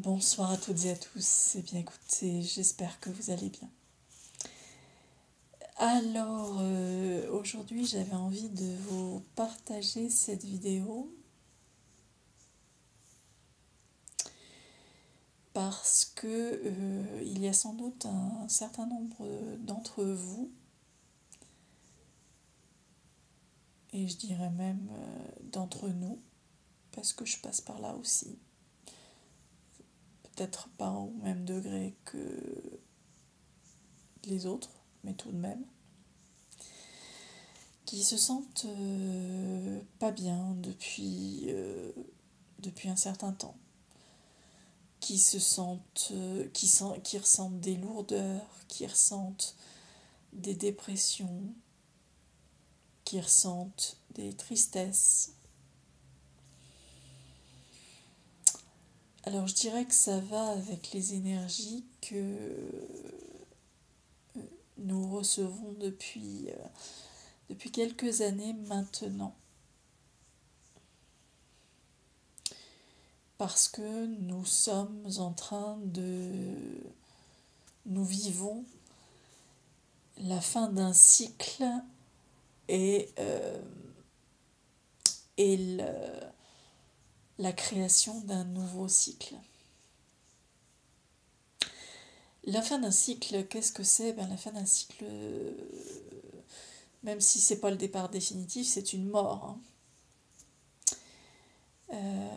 Bonsoir à toutes et à tous. Eh bien écoutez, j'espère que vous allez bien. Alors, aujourd'hui j'avais envie de vous partager cette vidéo parce que il y a sans doute un certain nombre d'entre vous, et je dirais même d'entre nous, parce que je passe par là aussi, peut-être pas au même degré que les autres, mais tout de même, qui se sentent pas bien depuis un certain temps, qui se sentent, qui ressentent des lourdeurs, qui ressentent des dépressions, qui ressentent des tristesses. Alors je dirais que ça va avec les énergies que nous recevons depuis quelques années maintenant. Parce que nous sommes en train de... Nous vivons la fin d'un cycle et, et la création d'un nouveau cycle. La fin d'un cycle, qu'est-ce que c'est? La fin d'un cycle, même si c'est pas le départ définitif, c'est une mort. Hein.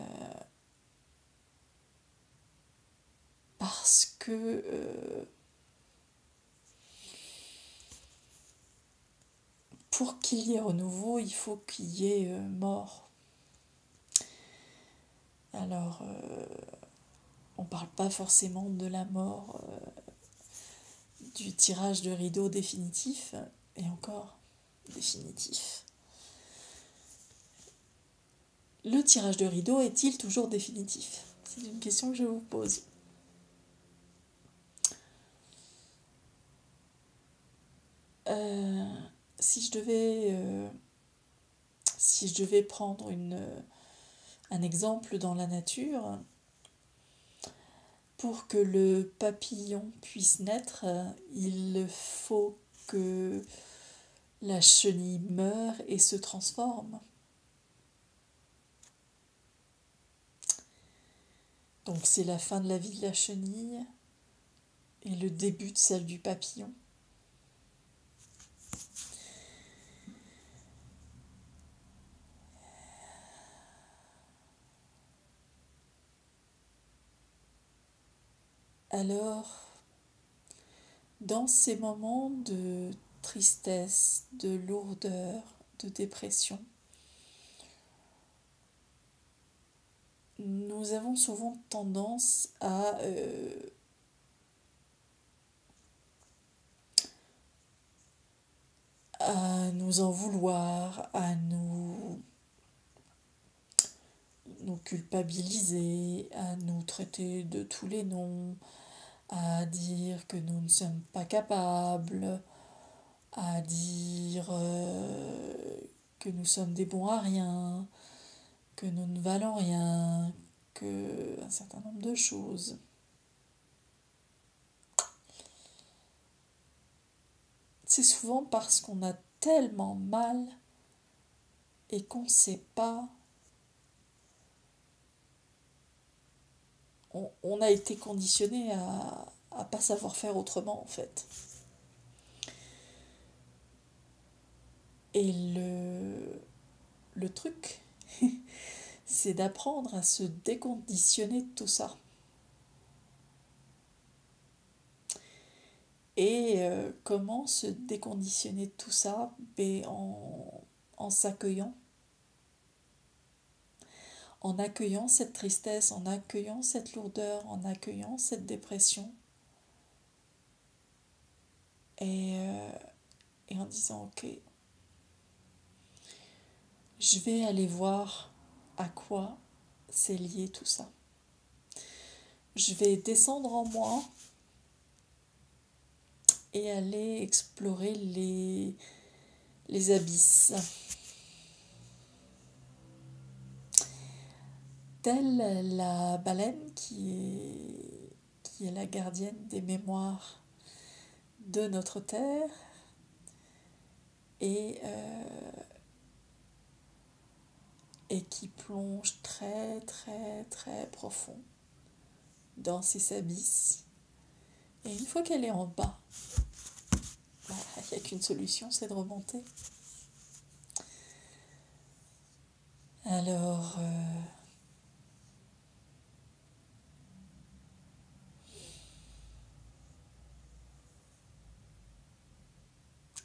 Parce que pour qu'il y ait renouveau, il faut qu'il y ait mort. Alors, on ne parle pas forcément de la mort du tirage de rideau définitif, et encore définitif. Le tirage de rideau est-il toujours définitif? C'est une question que je vous pose. Si je devais prendre un exemple dans la nature, pour que le papillon puisse naître, il faut que la chenille meure et se transforme. Donc c'est la fin de la vie de la chenille et le début de celle du papillon. Alors, dans ces moments de tristesse, de lourdeur, de dépression, nous avons souvent tendance à nous en vouloir, à nous culpabiliser, à nous traiter de tous les noms, à dire que nous ne sommes pas capables, à dire que nous sommes des bons à rien, que nous ne valons rien, que un certain nombre de choses. C'est souvent parce qu'on a tellement mal et qu'on ne sait pas. On a été conditionné à pas savoir faire autrement en fait. Et le truc, c'est d'apprendre à se déconditionner de tout ça. Et comment se déconditionner de tout ça? En s'accueillant. En accueillant cette tristesse, en accueillant cette lourdeur, en accueillant cette dépression. Et en disant, ok, je vais aller voir à quoi c'est lié tout ça. Je vais descendre en moi et aller explorer les abysses. Telle la baleine qui qui est la gardienne des mémoires de notre Terre et qui plonge très très très profond dans ses abysses. Et une fois qu'elle est en bas, il n'y a qu'une solution, c'est de remonter. Alors,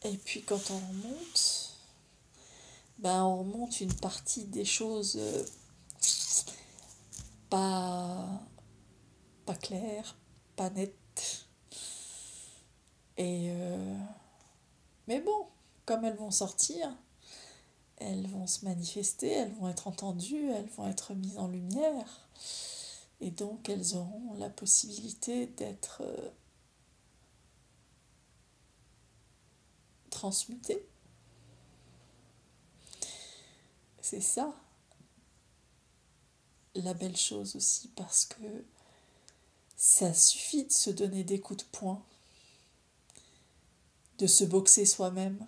et puis quand on remonte, on remonte une partie des choses pas claires, pas nettes. Et mais bon, comme elles vont sortir, elles vont se manifester, elles vont être entendues, elles vont être mises en lumière. Et donc elles auront la possibilité d'être transmutées. C'est ça la belle chose aussi, parce que ça suffit de se donner des coups de poing, de se boxer soi-même.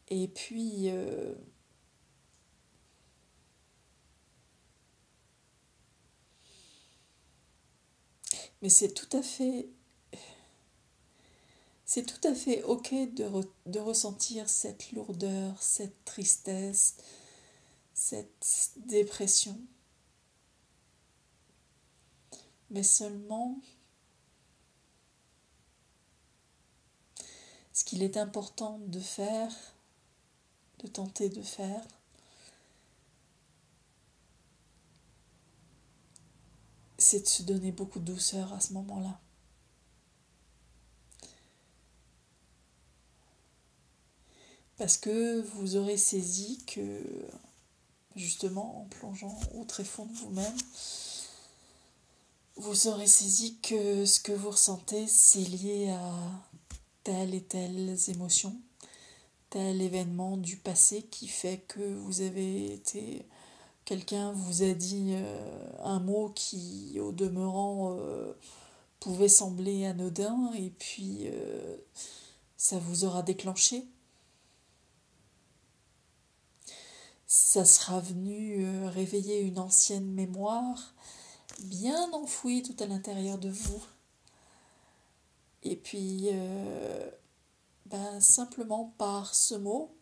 Et puis, mais c'est tout à fait ok de ressentir cette lourdeur, cette tristesse, cette dépression. Mais seulement, ce qu'il est important de faire, de tenter de faire, c'est de se donner beaucoup de douceur à ce moment-là. Parce que vous aurez saisi que, justement, en plongeant au tréfonds de vous-même, vous aurez saisi que ce que vous ressentez, c'est lié à telles et telles émotions, tel événement du passé qui fait que vous avez été... Quelqu'un vous a dit un mot qui, au demeurant, pouvait sembler anodin, et puis ça vous aura déclenché. Ça sera venu réveiller une ancienne mémoire bien enfouie tout à l'intérieur de vous. Et puis, simplement par ce mot,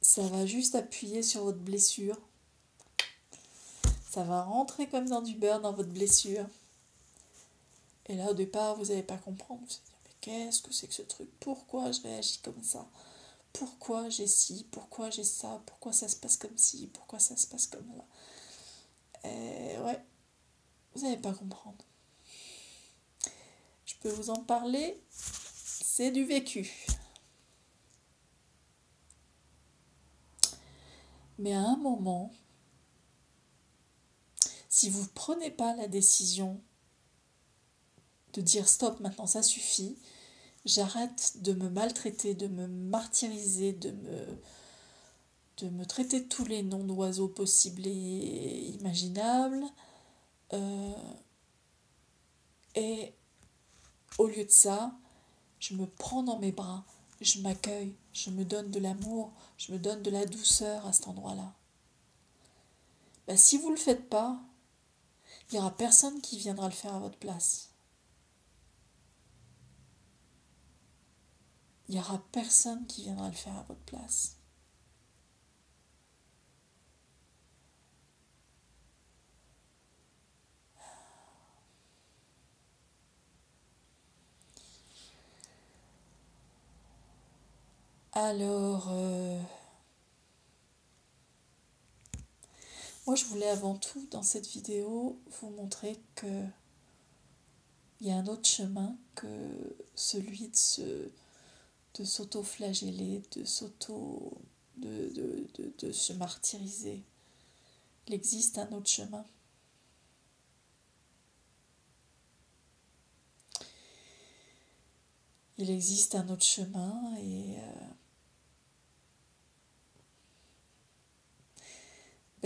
ça va juste appuyer sur votre blessure. Ça va rentrer comme dans du beurre dans votre blessure. Et là, au départ, vous n'allez pas comprendre. Vous allez dire, mais qu'est-ce que c'est que ce truc? Pourquoi je réagis comme ça? Pourquoi j'ai ci? Pourquoi j'ai ça? Pourquoi ça se passe comme ci? Pourquoi ça se passe comme là? Et ouais, vous n'allez pas comprendre. Je peux vous en parler, c'est du vécu. Mais à un moment, si vous ne prenez pas la décision de dire stop, maintenant ça suffit, j'arrête de me maltraiter, de me martyriser, de me traiter de tous les noms d'oiseaux possibles et imaginables, et au lieu de ça, je me prends dans mes bras, je m'accueille, je me donne de l'amour, je me donne de la douceur à cet endroit-là. Si vous ne le faites pas, il n'y aura personne qui viendra le faire à votre place. Il n'y aura personne qui viendra le faire à votre place. Alors, moi je voulais avant tout dans cette vidéo vous montrer que il y a un autre chemin que celui de s'auto-flageller, de se martyriser. Il existe un autre chemin. Il existe un autre chemin et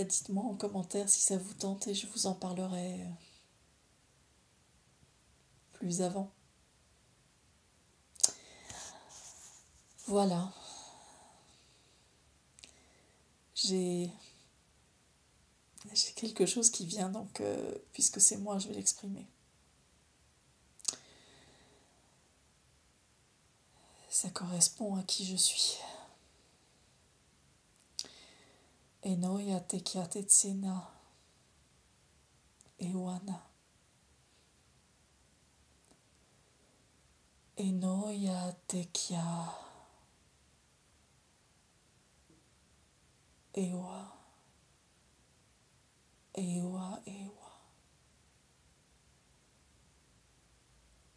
dites-moi en commentaire si ça vous tente et je vous en parlerai plus avant. Voilà. J'ai quelque chose qui vient, donc puisque c'est moi, je vais l'exprimer. Ça correspond à qui je suis. Enoia tekia tetsena ewana. Enoia tekia ewa. Ewa ewa.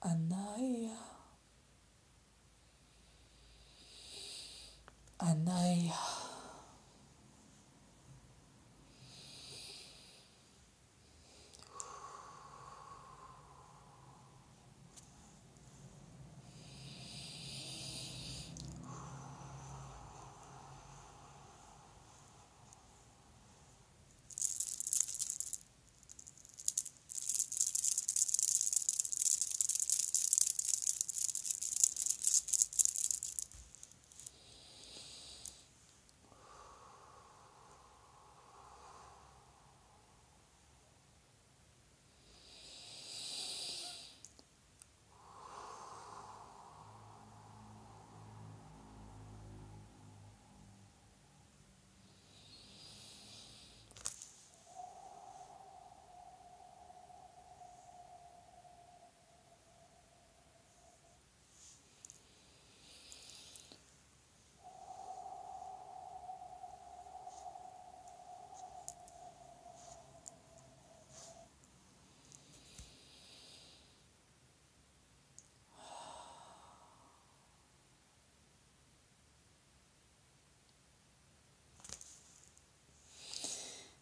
Anaia. Anaia.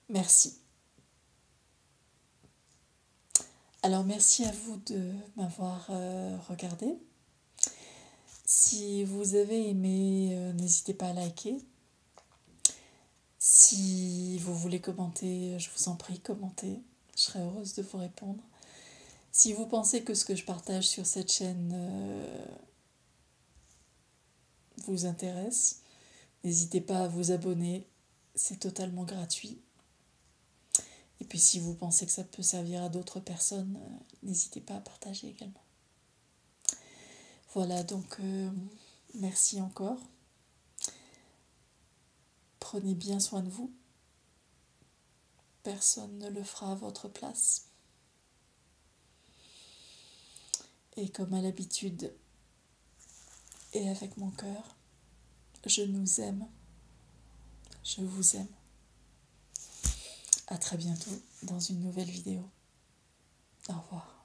Merci. Alors merci à vous de m'avoir regardé. Si vous avez aimé, n'hésitez pas à liker. Si vous voulez commenter, je vous en prie, commentez. Je serai heureuse de vous répondre. Si vous pensez que ce que je partage sur cette chaîne vous intéresse, n'hésitez pas à vous abonner. C'est totalement gratuit. Et puis si vous pensez que ça peut servir à d'autres personnes, n'hésitez pas à partager également. Voilà, donc merci encore. Prenez bien soin de vous. Personne ne le fera à votre place. Et comme à l'habitude, et avec mon cœur, je nous aime. Je vous aime. À très bientôt dans une nouvelle vidéo. Au revoir.